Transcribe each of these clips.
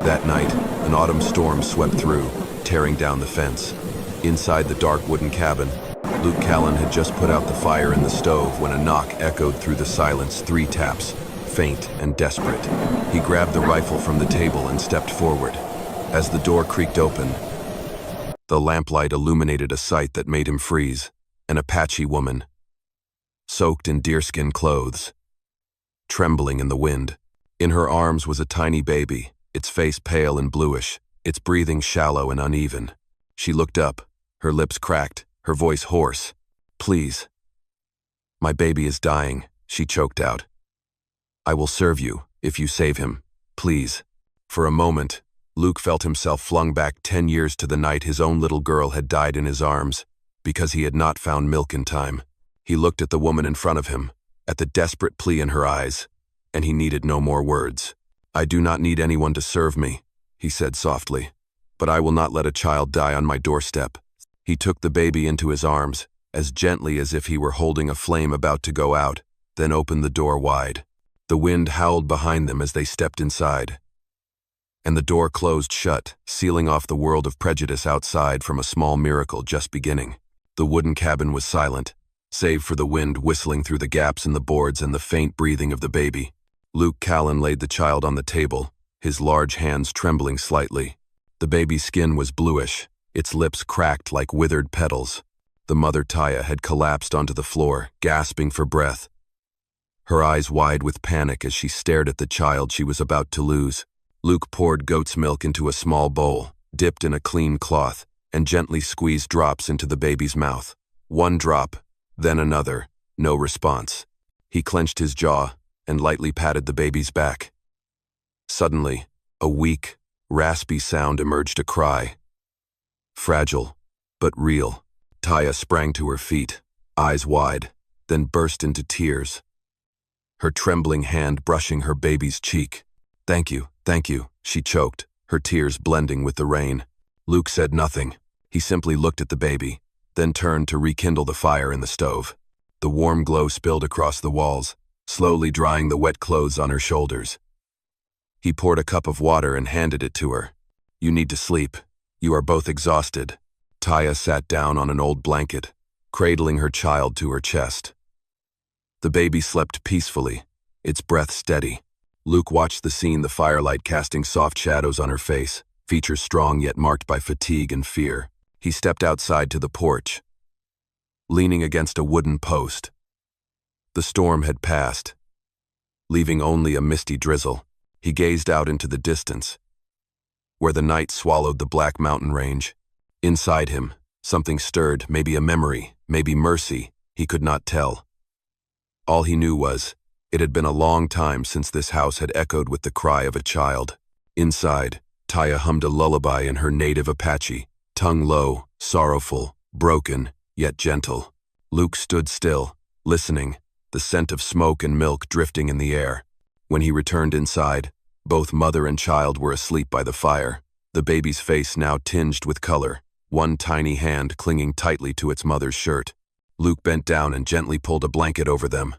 That night, an autumn storm swept through, tearing down the fence. Inside the dark wooden cabin, Luke Callan had just put out the fire in the stove when a knock echoed through the silence, 3 taps, faint and desperate. He grabbed the rifle from the table and stepped forward. As the door creaked open, the lamplight illuminated a sight that made him freeze. An Apache woman, soaked in deerskin clothes, trembling in the wind. In her arms was a tiny baby, its face pale and bluish, its breathing shallow and uneven. She looked up, her lips cracked, her voice hoarse. "Please. My baby is dying," she choked out. "I will serve you, if you save him. Please." For a moment, Luke felt himself flung back 10 years to the night his own little girl had died in his arms, because he had not found milk in time. He looked at the woman in front of him, at the desperate plea in her eyes, and he needed no more words. "I do not need anyone to serve me," he said softly, "but I will not let a child die on my doorstep." He took the baby into his arms, as gently as if he were holding a flame about to go out, then opened the door wide. The wind howled behind them as they stepped inside, and the door closed shut, sealing off the world of prejudice outside from a small miracle just beginning. The wooden cabin was silent, save for the wind whistling through the gaps in the boards and the faint breathing of the baby. Luke Callan laid the child on the table, his large hands trembling slightly. The baby's skin was bluish, its lips cracked like withered petals. The mother Taya had collapsed onto the floor, gasping for breath, her eyes wide with panic as she stared at the child she was about to lose. Luke poured goat's milk into a small bowl, dipped in a clean cloth, and gently squeezed drops into the baby's mouth. One drop, then another, no response. He clenched his jaw and lightly patted the baby's back. Suddenly, a weak, raspy sound emerged, a cry. Fragile, but real. Taya sprang to her feet, eyes wide, then burst into tears, her trembling hand brushing her baby's cheek. Thank you," she choked, her tears blending with the rain. Luke said nothing. He simply looked at the baby, then turned to rekindle the fire in the stove. The warm glow spilled across the walls, slowly drying the wet clothes on her shoulders. He poured a cup of water and handed it to her. "You need to sleep. You are both exhausted." Taya sat down on an old blanket, cradling her child to her chest. The baby slept peacefully, its breath steady. Luke watched the scene, the firelight casting soft shadows on her face, features strong yet marked by fatigue and fear. He stepped outside to the porch, leaning against a wooden post. The storm had passed, leaving only a misty drizzle. He gazed out into the distance, where the night swallowed the black mountain range. Inside him, something stirred, maybe a memory, maybe mercy, he could not tell. All he knew was, it had been a long time since this house had echoed with the cry of a child. Inside, Taya hummed a lullaby in her native Apache, tongue low, sorrowful, broken, yet gentle. Luke stood still, listening, the scent of smoke and milk drifting in the air. When he returned inside, both mother and child were asleep by the fire, the baby's face now tinged with color, one tiny hand clinging tightly to its mother's shirt. Luke bent down and gently pulled a blanket over them.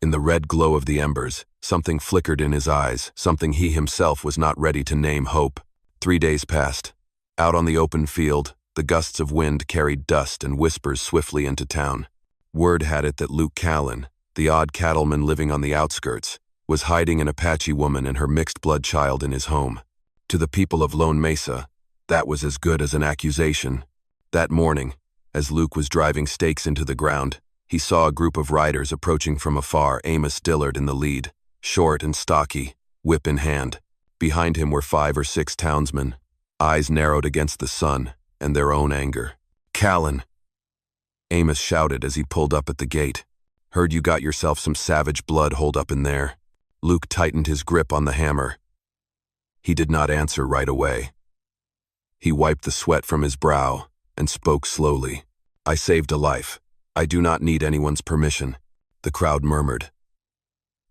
In the red glow of the embers, something flickered in his eyes, something he himself was not ready to name hope. 3 days passed. Out on the open field, the gusts of wind carried dust and whispers swiftly into town. Word had it that Luke Callan, the odd cattleman living on the outskirts, was hiding an Apache woman and her mixed-blood child in his home. To the people of Lone Mesa, that was as good as an accusation. That morning, as Luke was driving stakes into the ground, he saw a group of riders approaching from afar, Amos Dillard in the lead, short and stocky, whip in hand. Behind him were 5 or 6 townsmen, eyes narrowed against the sun and their own anger. "Callan!" Amos shouted as he pulled up at the gate. "Heard you got yourself some savage blood holed up in there." Luke tightened his grip on the hammer. He did not answer right away. He wiped the sweat from his brow and spoke slowly. "I saved a life. I do not need anyone's permission." The crowd murmured.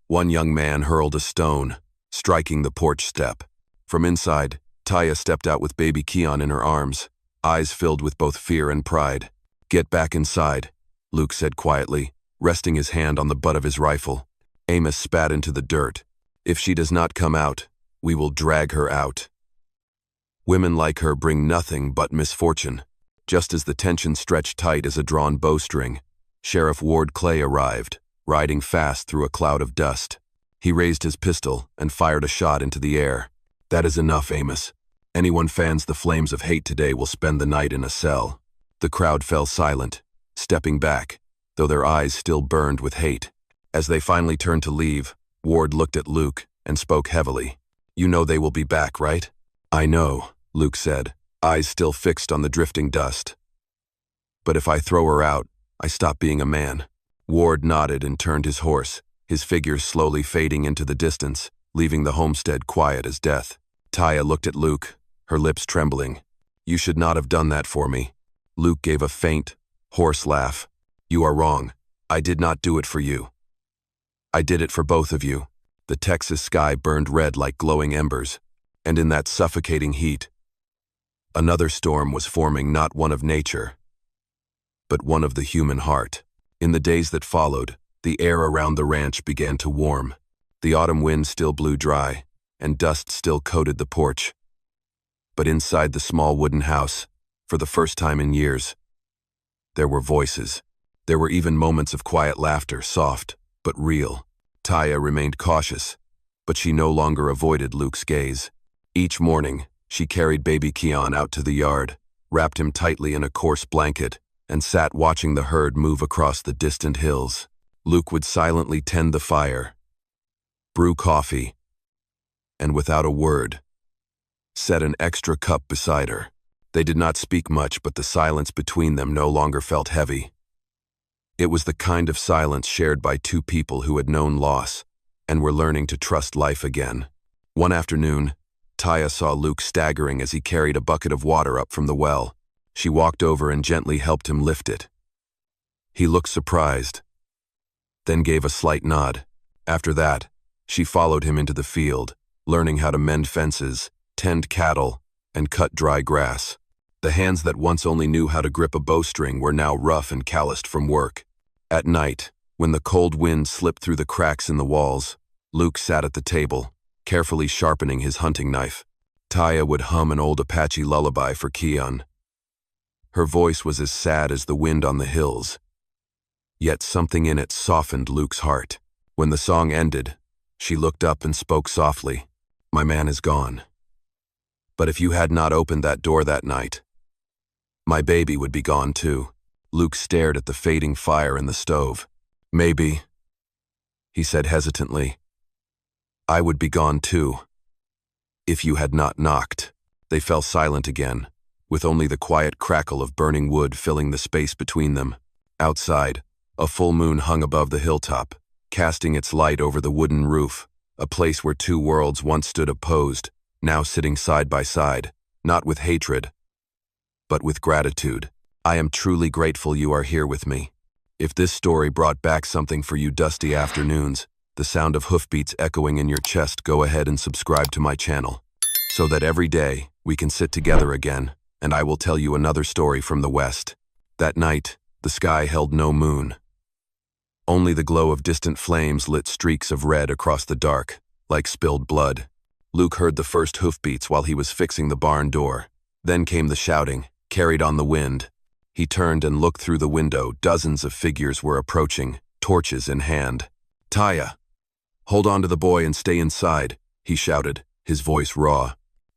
One young man hurled a stone, striking the porch step. From inside, Taya stepped out with baby Keon in her arms, eyes filled with both fear and pride. "Get back inside," Luke said quietly, resting his hand on the butt of his rifle. Amos spat into the dirt. "If she does not come out, we will drag her out." Women like her bring nothing but misfortune. Just as the tension stretched tight as a drawn bowstring, Sheriff Ward Clay arrived, riding fast through a cloud of dust. He raised his pistol and fired a shot into the air. "That is enough, Amos. Anyone fans the flames of hate today will spend the night in a cell." The crowd fell silent, stepping back, though their eyes still burned with hate. As they finally turned to leave, Ward looked at Luke and spoke heavily. "You know they will be back, right?" "I know," Luke said, eyes still fixed on the drifting dust. "But if I throw her out, I stop being a man." Ward nodded and turned his horse, his figure slowly fading into the distance, leaving the homestead quiet as death. Taya looked at Luke, her lips trembling. "You should not have done that for me." Luke gave a faint, hoarse laugh. "You are wrong. I did not do it for you. I did it for both of you." The Texas sky burned red like glowing embers, and in that suffocating heat, another storm was forming, not one of nature, but one of the human heart. In the days that followed, the air around the ranch began to warm. The autumn wind still blew dry, and dust still coated the porch. But inside the small wooden house, for the first time in years, there were voices. There were even moments of quiet laughter, soft but real. Taya remained cautious, but she no longer avoided Luke's gaze. Each morning, she carried baby Keon out to the yard, wrapped him tightly in a coarse blanket, and sat watching the herd move across the distant hills. Luke would silently tend the fire, brew coffee, and without a word, set an extra cup beside her. They did not speak much, but the silence between them no longer felt heavy. It was the kind of silence shared by two people who had known loss and were learning to trust life again. One afternoon, Taya saw Luke staggering as he carried a bucket of water up from the well. She walked over and gently helped him lift it. He looked surprised, then gave a slight nod. After that, she followed him into the field, learning how to mend fences, tend cattle, and cut dry grass. The hands that once only knew how to grip a bowstring were now rough and calloused from work. At night, when the cold wind slipped through the cracks in the walls, Luke sat at the table, carefully sharpening his hunting knife. Taya would hum an old Apache lullaby for Keon. Her voice was as sad as the wind on the hills, yet something in it softened Luke's heart. When the song ended, she looked up and spoke softly. "My man is gone. But if you had not opened that door that night, my baby would be gone too." Luke stared at the fading fire in the stove. "Maybe," he said hesitantly, "I would be gone too, if you had not knocked." They fell silent again, with only the quiet crackle of burning wood filling the space between them. Outside, a full moon hung above the hilltop, casting its light over the wooden roof, a place where two worlds once stood opposed, now sitting side by side, not with hatred, but with gratitude. "I am truly grateful you are here with me." If this story brought back something for you dusty afternoons, the sound of hoofbeats echoing in your chest, go ahead and subscribe to my channel, so that every day we can sit together again, and I will tell you another story from the West. That night, the sky held no moon. Only the glow of distant flames lit streaks of red across the dark, like spilled blood. Luke heard the first hoofbeats while he was fixing the barn door. Then came the shouting, carried on the wind. He turned and looked through the window. Dozens of figures were approaching, torches in hand. "Taya, hold on to the boy and stay inside," he shouted, his voice raw.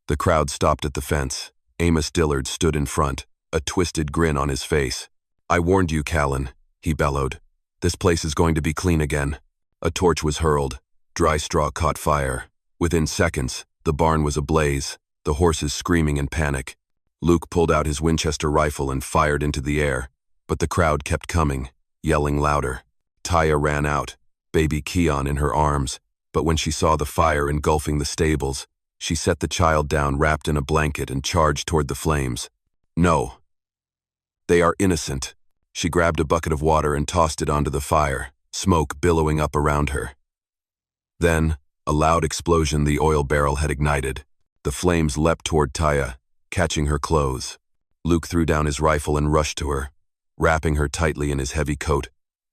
The crowd stopped at the fence. Amos Dillard stood in front, a twisted grin on his face. "I warned you, Callan," he bellowed. "This place is going to be clean again." A torch was hurled. Dry straw caught fire. Within seconds, the barn was ablaze, the horses screaming in panic. Luke pulled out his Winchester rifle and fired into the air, but the crowd kept coming, yelling louder. Taya ran out, baby Keon in her arms, but when she saw the fire engulfing the stables, she set the child down wrapped in a blanket and charged toward the flames. "No. They are innocent." She grabbed a bucket of water and tossed it onto the fire, smoke billowing up around her. Then, a loud explosion. The oil barrel had ignited. The flames leapt toward Taya, catching her clothes. Luke threw down his rifle and rushed to her, wrapping her tightly in his heavy coat,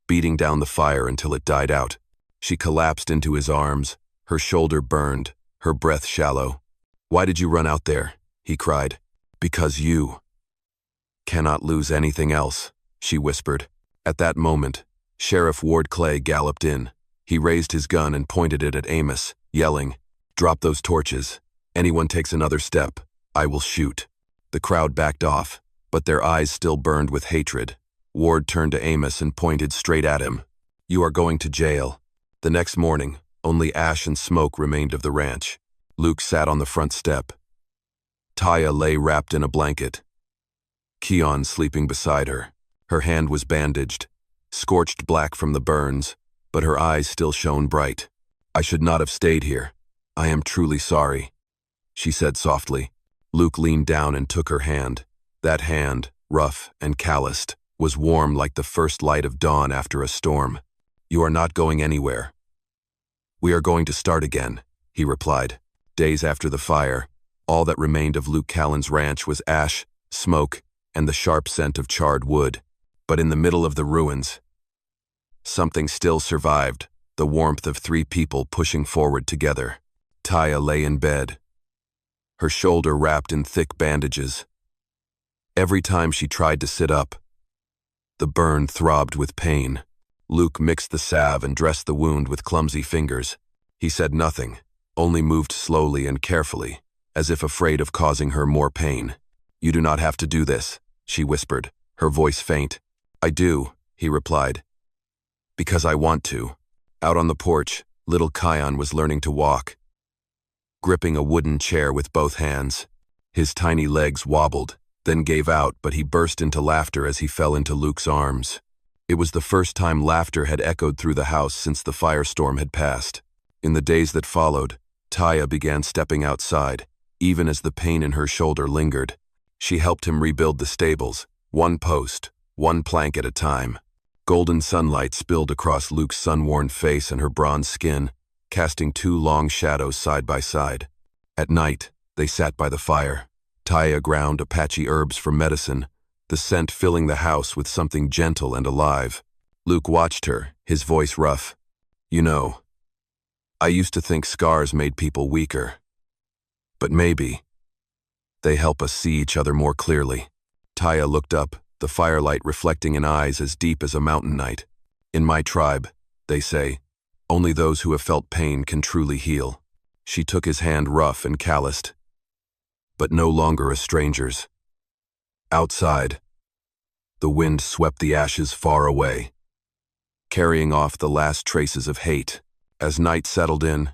beating down the fire until it died out. She collapsed into his arms, her shoulder burned, her breath shallow. "Why did you run out there?" he cried. Because you cannot lose anything else, she whispered. At that moment, Sheriff Ward Clay galloped in. He raised his gun and pointed it at Amos, yelling, "Drop those torches. Anyone takes another step, I will shoot." The crowd backed off, but their eyes still burned with hatred. Ward turned to Amos and pointed straight at him. "You are going to jail." The next morning, only ash and smoke remained of the ranch. Luke sat on the front step. Taya lay wrapped in a blanket. Keon sleeping beside her. Her hand was bandaged, scorched black from the burns, but her eyes still shone bright. "I should not have stayed here. I am truly sorry," she said softly. Luke leaned down and took her hand. That hand, rough and calloused, was warm like the first light of dawn after a storm. "You are not going anywhere." "We are going to start again," he replied. Days after the fire, all that remained of Luke Callan's ranch was ash, smoke, and the sharp scent of charred wood. But in the middle of the ruins, something still survived, the warmth of 3 people pushing forward together. Taya lay in bed, her shoulder wrapped in thick bandages. Every time she tried to sit up, the burn throbbed with pain. Luke mixed the salve and dressed the wound with clumsy fingers. He said nothing, only moved slowly and carefully, as if afraid of causing her more pain. "You do not have to do this," she whispered, her voice faint. "I do," he replied. "Because I want to." Out on the porch, little Kion was learning to walk, gripping a wooden chair with both hands. His tiny legs wobbled, then gave out, but he burst into laughter as he fell into Luke's arms. It was the first time laughter had echoed through the house since the firestorm had passed. In the days that followed, Taya began stepping outside, even as the pain in her shoulder lingered. She helped him rebuild the stables, one post, one plank at a time. Golden sunlight spilled across Luke's sun-worn face and her bronze skin, casting 2 long shadows side by side. At night, they sat by the fire. Taya ground Apache herbs for medicine, the scent filling the house with something gentle and alive. Luke watched her, his voice rough. "You know, I used to think scars made people weaker. But maybe they help us see each other more clearly." Taya looked up, the firelight reflecting in eyes as deep as a mountain night. "In my tribe, they say, only those who have felt pain can truly heal." She took his hand, rough and calloused, but no longer as strangers. Outside, the wind swept the ashes far away, carrying off the last traces of hate. As night settled in,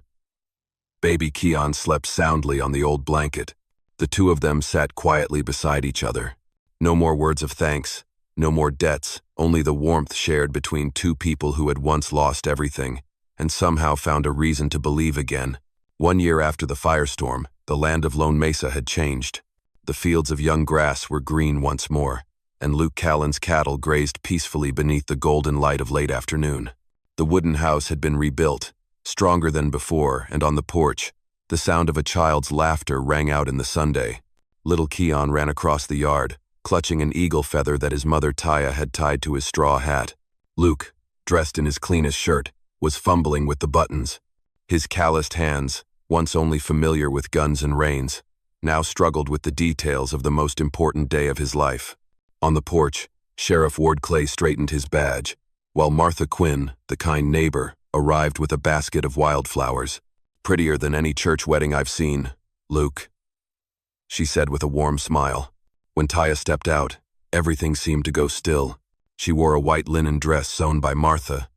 baby Keon slept soundly on the old blanket. The 2 of them sat quietly beside each other. No more words of thanks, no more debts, only the warmth shared between 2 people who had once lost everything, and somehow found a reason to believe again. 1 year after the firestorm, the land of Lone Mesa had changed. The fields of young grass were green once more, and Luke Callan's cattle grazed peacefully beneath the golden light of late afternoon. The wooden house had been rebuilt, stronger than before, and on the porch, the sound of a child's laughter rang out in the Sunday. Little Keon ran across the yard, clutching an eagle feather that his mother Taya had tied to his straw hat. Luke, dressed in his cleanest shirt, was fumbling with the buttons. His calloused hands, once only familiar with guns and reins, now struggled with the details of the most important day of his life. On the porch, Sheriff Ward Clay straightened his badge, while Martha Quinn, the kind neighbor, arrived with a basket of wildflowers. "Prettier than any church wedding I've seen, Luke," she said with a warm smile. When Taya stepped out, everything seemed to go still. She wore a white linen dress sewn by Martha,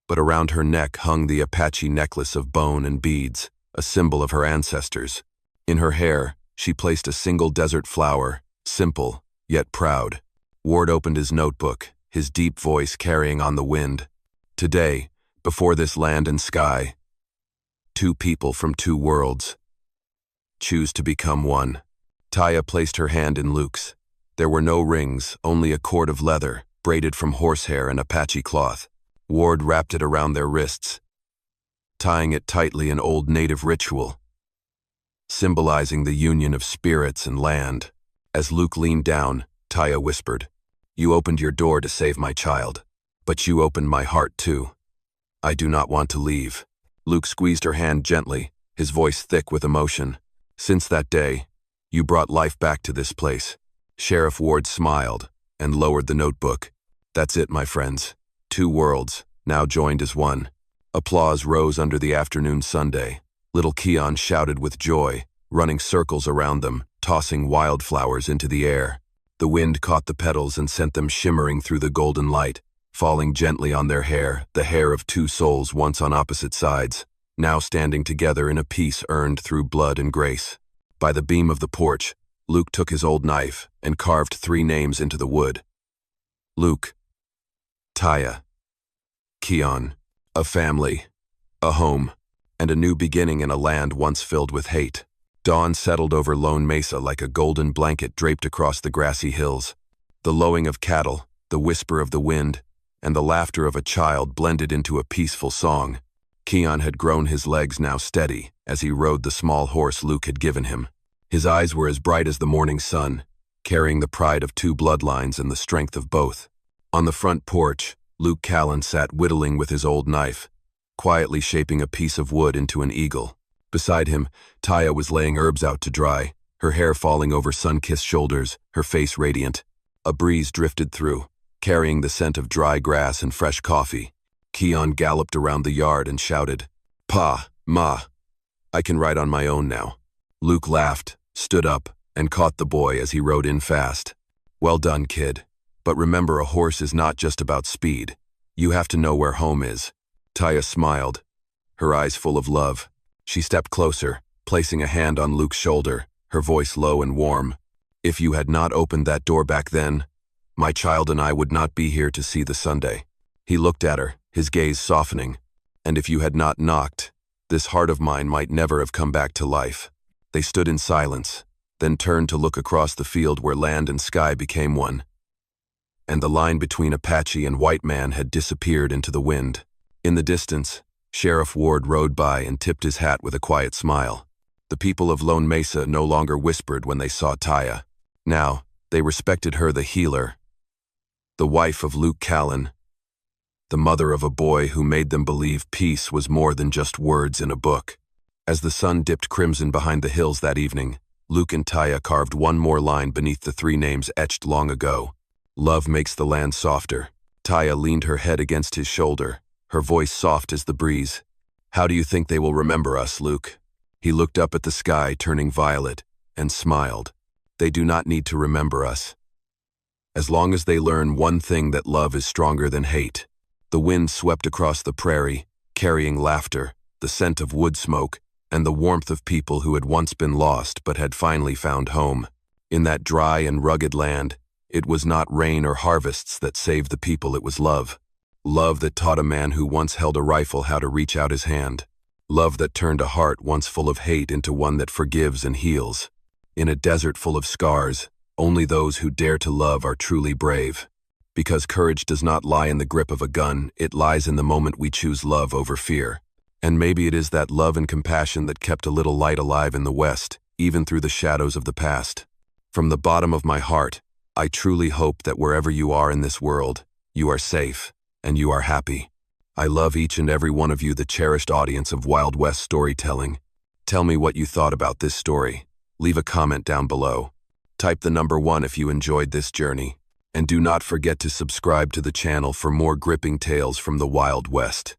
but around her neck hung the Apache necklace of bone and beads, a symbol of her ancestors. In her hair, she placed a single desert flower, simple, yet proud. Ward opened his notebook, his deep voice carrying on the wind. "Today, before this land and sky, 2 people from 2 worlds choose to become one." Taya placed her hand in Luke's. There were no rings, only a cord of leather, braided from horsehair and Apache cloth. Ward wrapped it around their wrists, tying it tightly in old native ritual, symbolizing the union of spirits and land. As Luke leaned down, Taya whispered, "You opened your door to save my child, but you opened my heart too. I do not want to leave." Luke squeezed her hand gently, his voice thick with emotion. "Since that day, You brought life back to this place." Sheriff Ward smiled and lowered the notebook. "That's it, my friends. 2 worlds, now joined as one." Applause rose under the afternoon sunday. Little Keon shouted with joy, running circles around them, tossing wildflowers into the air. The wind caught the petals and sent them shimmering through the golden light, falling gently on their hair, the hair of 2 souls once on opposite sides, now standing together in a peace earned through blood and grace. By the beam of the porch, Luke took his old knife and carved 3 names into the wood. Luke, Taya, Keon. A family, a home, and a new beginning in a land once filled with hate. Dawn settled over Lone Mesa like a golden blanket draped across the grassy hills. The lowing of cattle, the whisper of the wind, and the laughter of a child blended into a peaceful song. Keon had grown his legs now steady as he rode the small horse Luke had given him. His eyes were as bright as the morning sun, carrying the pride of 2 bloodlines and the strength of both. On the front porch, Luke Callan sat whittling with his old knife, quietly shaping a piece of wood into an eagle. Beside him, Taya was laying herbs out to dry, her hair falling over sun-kissed shoulders, her face radiant. A breeze drifted through, carrying the scent of dry grass and fresh coffee. Keon galloped around the yard and shouted, "Pa, Ma, I can ride on my own now." Luke laughed, stood up, and caught the boy as he rode in fast. "Well done, kid. But remember, a horse is not just about speed. You have to know where home is." Taya smiled, her eyes full of love. She stepped closer, placing a hand on Luke's shoulder, her voice low and warm. "If you had not opened that door back then, my child and I would not be here to see the Sunday." He looked at her, his gaze softening. "And if you had not knocked, this heart of mine might never have come back to life." They stood in silence, then turned to look across the field where land and sky became one, and the line between Apache and white man had disappeared into the wind. In the distance, Sheriff Ward rode by and tipped his hat with a quiet smile. The people of Lone Mesa no longer whispered when they saw Taya. Now, they respected her, the healer, the wife of Luke Callan, the mother of a boy who made them believe peace was more than just words in a book. As the sun dipped crimson behind the hills that evening, Luke and Taya carved one more line beneath the 3 names etched long ago. "Love makes the land softer." Taya leaned her head against his shoulder, her voice soft as the breeze. "How do you think they will remember us, Luke?" He looked up at the sky turning violet and smiled. "They do not need to remember us, as long as they learn one thing, that love is stronger than hate." The wind swept across the prairie, carrying laughter, the scent of wood smoke, and the warmth of people who had once been lost but had finally found home. In that dry and rugged land, it was not rain or harvests that saved the people, it was love. Love that taught a man who once held a rifle how to reach out his hand. Love that turned a heart once full of hate into one that forgives and heals. In a desert full of scars, only those who dare to love are truly brave. Because courage does not lie in the grip of a gun, it lies in the moment we choose love over fear. And maybe it is that love and compassion that kept a little light alive in the West, even through the shadows of the past. From the bottom of my heart, I truly hope that wherever you are in this world, you are safe and you are happy. I love each and every one of you, the cherished audience of Wild West storytelling. Tell me what you thought about this story. Leave a comment down below. Type the number 1 if you enjoyed this journey. And do not forget to subscribe to the channel for more gripping tales from the Wild West.